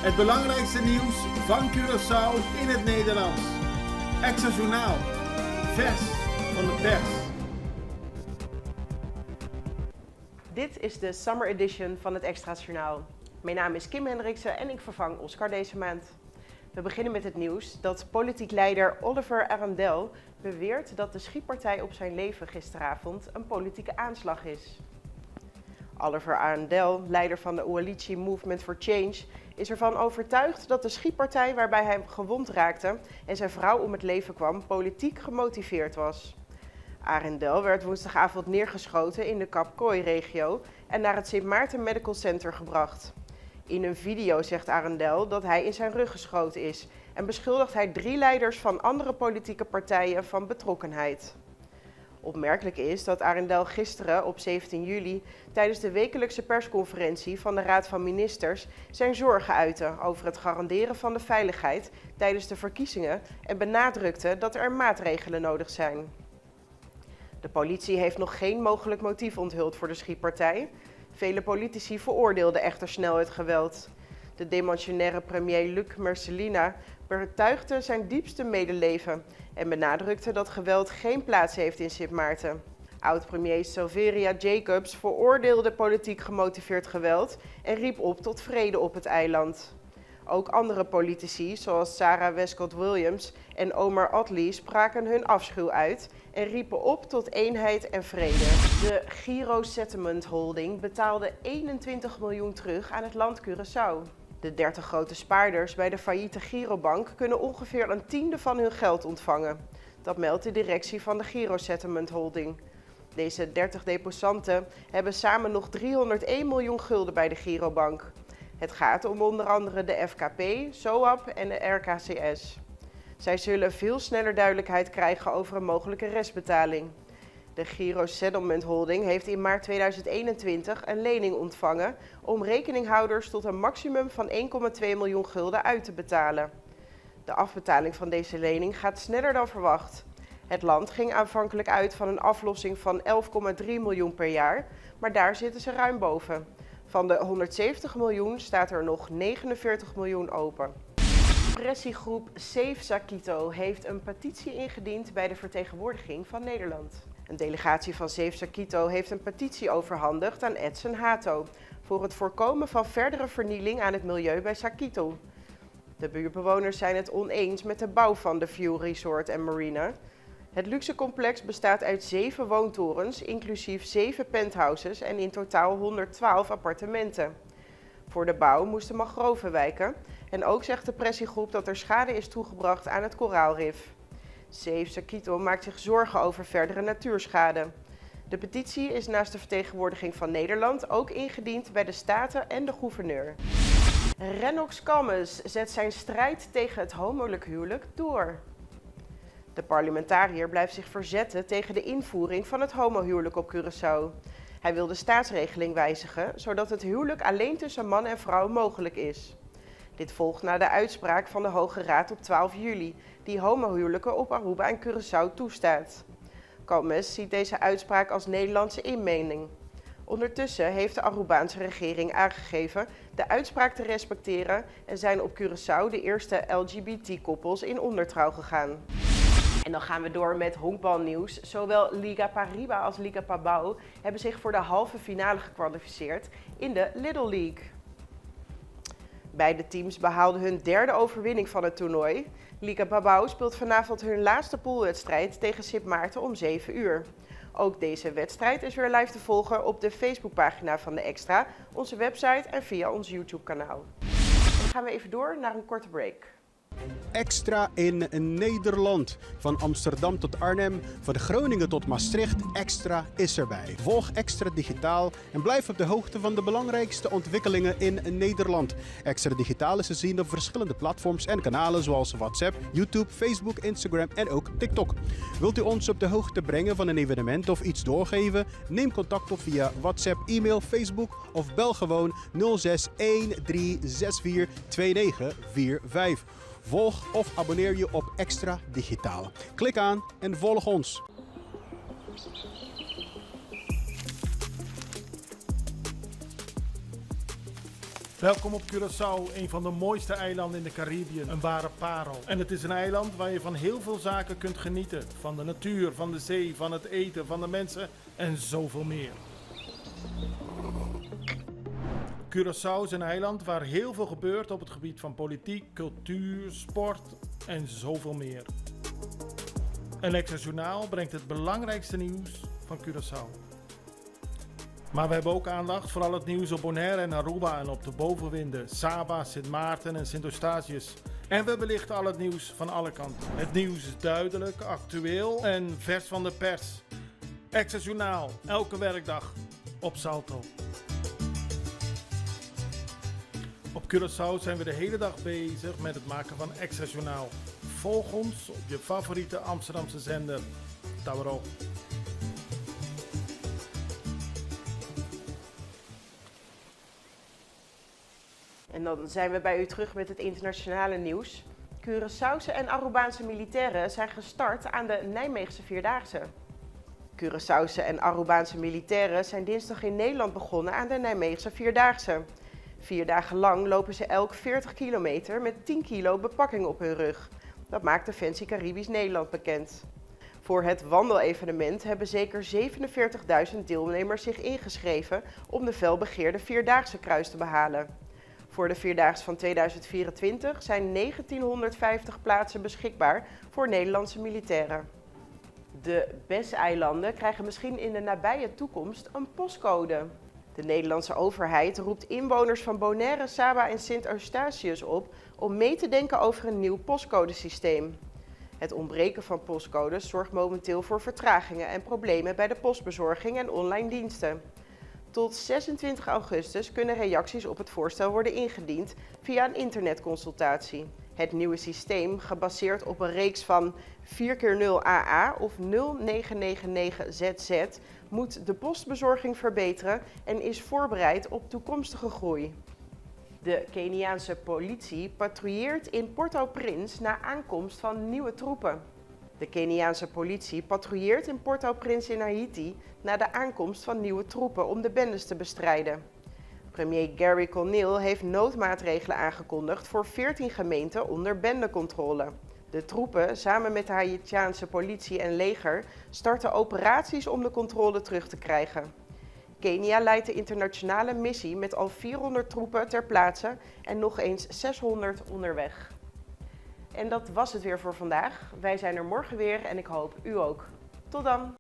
Het belangrijkste nieuws van Curaçao in het Nederlands. Extra Journaal. Vers van de pers. Dit is de Summer Edition van het Extra Journaal. Mijn naam is Kim Hendriksen en ik vervang Oscar deze maand. We beginnen met het nieuws dat politiek leider Oliver Arendel beweert dat de schietpartij op zijn leven gisteravond een politieke aanslag is. Oliver Arendel, leider van de Coalition Movement for Change, is ervan overtuigd dat de schietpartij waarbij hij gewond raakte en zijn vrouw om het leven kwam politiek gemotiveerd was. Arendel werd woensdagavond neergeschoten in de Cap Kooi-regio en naar het Sint Maarten Medical Center gebracht. In een video zegt Arendel dat hij in zijn rug geschoten is en beschuldigt hij 3 leiders van andere politieke partijen van betrokkenheid. Opmerkelijk is dat Arendel gisteren op 17 juli tijdens de wekelijkse persconferentie van de Raad van Ministers zijn zorgen uitte over het garanderen van de veiligheid tijdens de verkiezingen en benadrukte dat er maatregelen nodig zijn. De politie heeft nog geen mogelijk motief onthuld voor de schietpartij. Vele politici veroordeelden echter snel het geweld. De demissionaire premier Luc Merselina betuigde zijn diepste medeleven en benadrukte dat geweld geen plaats heeft in Sint Maarten. Oud-premier Silveria Jacobs veroordeelde politiek gemotiveerd geweld en riep op tot vrede op het eiland. Ook andere politici, zoals Sarah Westcott Williams en Omar Adli, spraken hun afschuw uit en riepen op tot eenheid en vrede. De Giro Settlement Holding betaalde 21 miljoen terug aan het land Curaçao. De 30 grote spaarders bij de failliete Girobank kunnen ongeveer een tiende van hun geld ontvangen. Dat meldt de directie van de Giro Settlement Holding. Deze 30 deposanten hebben samen nog 301 miljoen gulden bij de Girobank. Het gaat om onder andere de FKP, SOAP en de RKCS. Zij zullen veel sneller duidelijkheid krijgen over een mogelijke restbetaling. De Giro Settlement Holding heeft in maart 2021 een lening ontvangen om rekeninghouders tot een maximum van 1,2 miljoen gulden uit te betalen. De afbetaling van deze lening gaat sneller dan verwacht. Het land ging aanvankelijk uit van een aflossing van 11,3 miljoen per jaar, maar daar zitten ze ruim boven. Van de 170 miljoen staat er nog 49 miljoen open. Pressiegroep Save Sakito heeft een petitie ingediend bij de vertegenwoordiging van Nederland. Een delegatie van Save Sakito heeft een petitie overhandigd aan Edson Hato voor het voorkomen van verdere vernieling aan het milieu bij Sakito. De buurtbewoners zijn het oneens met de bouw van de View Resort en Marina. Het luxecomplex bestaat uit 7 woontorens, inclusief 7 penthouses en in totaal 112 appartementen. Voor de bouw moesten mangroven wijken en ook zegt de pressiegroep dat er schade is toegebracht aan het koraalrif. Save Sakito maakt zich zorgen over verdere natuurschade. De petitie is naast de vertegenwoordiging van Nederland ook ingediend bij de Staten en de gouverneur. Rennox Kammes zet zijn strijd tegen het homolijk huwelijk door. De parlementariër blijft zich verzetten tegen de invoering van het homohuwelijk op Curaçao. Hij wil de staatsregeling wijzigen, zodat het huwelijk alleen tussen man en vrouw mogelijk is. Dit volgt na de uitspraak van de Hoge Raad op 12 juli, die homohuwelijken op Aruba en Curaçao toestaat. Kammes ziet deze uitspraak als Nederlandse inmenging. Ondertussen heeft de Arubaanse regering aangegeven de uitspraak te respecteren en zijn op Curaçao de eerste LGBT-koppels in ondertrouw gegaan. En dan gaan we door met honkbalnieuws. Zowel Liga Pariba als Liga Pabao hebben zich voor de halve finale gekwalificeerd in de Little League. Beide teams behaalden hun 3e overwinning van het toernooi. Liga Pabao speelt vanavond hun laatste poolwedstrijd tegen Sint Maarten om 7 uur. Ook deze wedstrijd is weer live te volgen op de Facebookpagina van de Extra, onze website en via ons YouTube-kanaal. Dan gaan we even door naar een korte break. Extra in Nederland. Van Amsterdam tot Arnhem, van Groningen tot Maastricht, Extra is erbij. Volg Extra Digitaal en blijf op de hoogte van de belangrijkste ontwikkelingen in Nederland. Extra Digitaal is te zien op verschillende platforms en kanalen zoals WhatsApp, YouTube, Facebook, Instagram en ook TikTok. Wilt u ons op de hoogte brengen van een evenement of iets doorgeven? Neem contact op via WhatsApp, e-mail, Facebook of bel gewoon 06 1364 2945. Volg of abonneer je op Extra Digitaal. Klik aan en volg ons. Welkom op Curaçao, een van de mooiste eilanden in de Caribië, een ware parel. En het is een eiland waar je van heel veel zaken kunt genieten. Van de natuur, van de zee, van het eten, van de mensen en zoveel meer. Curaçao is een eiland waar heel veel gebeurt op het gebied van politiek, cultuur, sport en zoveel meer. Een Extra Journaal brengt het belangrijkste nieuws van Curaçao. Maar we hebben ook aandacht voor al het nieuws op Bonaire en Aruba en op de bovenwinden, Saba, Sint Maarten en Sint Eustatius. En we belichten al het nieuws van alle kanten. Het nieuws is duidelijk, actueel en vers van de pers. Extra Journaal, elke werkdag op Salto. Op Curaçao zijn we de hele dag bezig met het maken van Extra Journaal. Volg ons op je favoriete Amsterdamse zender. Tauro. En dan zijn we bij u terug met het internationale nieuws. Curaçaose en Arubaanse militairen zijn gestart aan de Nijmeegse Vierdaagse. Curaçaose en Arubaanse militairen zijn dinsdag in Nederland begonnen aan de Nijmeegse Vierdaagse. 4 dagen lang lopen ze elk 40 kilometer met 10 kilo bepakking op hun rug. Dat maakt Defensie Caribisch Nederland bekend. Voor het wandelevenement hebben zeker 47.000 deelnemers zich ingeschreven om de felbegeerde Vierdaagse kruis te behalen. Voor de Vierdaagse van 2024 zijn 1950 plaatsen beschikbaar voor Nederlandse militairen. De BES-eilanden krijgen misschien in de nabije toekomst een postcode. De Nederlandse overheid roept inwoners van Bonaire, Saba en Sint Eustatius op om mee te denken over een nieuw postcodesysteem. Het ontbreken van postcodes zorgt momenteel voor vertragingen en problemen bij de postbezorging en online diensten. Tot 26 augustus kunnen reacties op het voorstel worden ingediend via een internetconsultatie. Het nieuwe systeem, gebaseerd op een reeks van 4x0AA of 0999ZZ, moet de postbezorging verbeteren en is voorbereid op toekomstige groei. De Keniaanse politie patrouilleert in Port-au-Prince na aankomst van nieuwe troepen. De Keniaanse politie patrouilleert in Port-au-Prince in Haiti na de aankomst van nieuwe troepen om de bendes te bestrijden. Premier Gary Conille heeft noodmaatregelen aangekondigd voor 14 gemeenten onder bendecontrole. De troepen, samen met de Haitiaanse politie en leger, starten operaties om de controle terug te krijgen. Kenia leidt de internationale missie met al 400 troepen ter plaatse en nog eens 600 onderweg. En dat was het weer voor vandaag. Wij zijn er morgen weer en ik hoop u ook. Tot dan!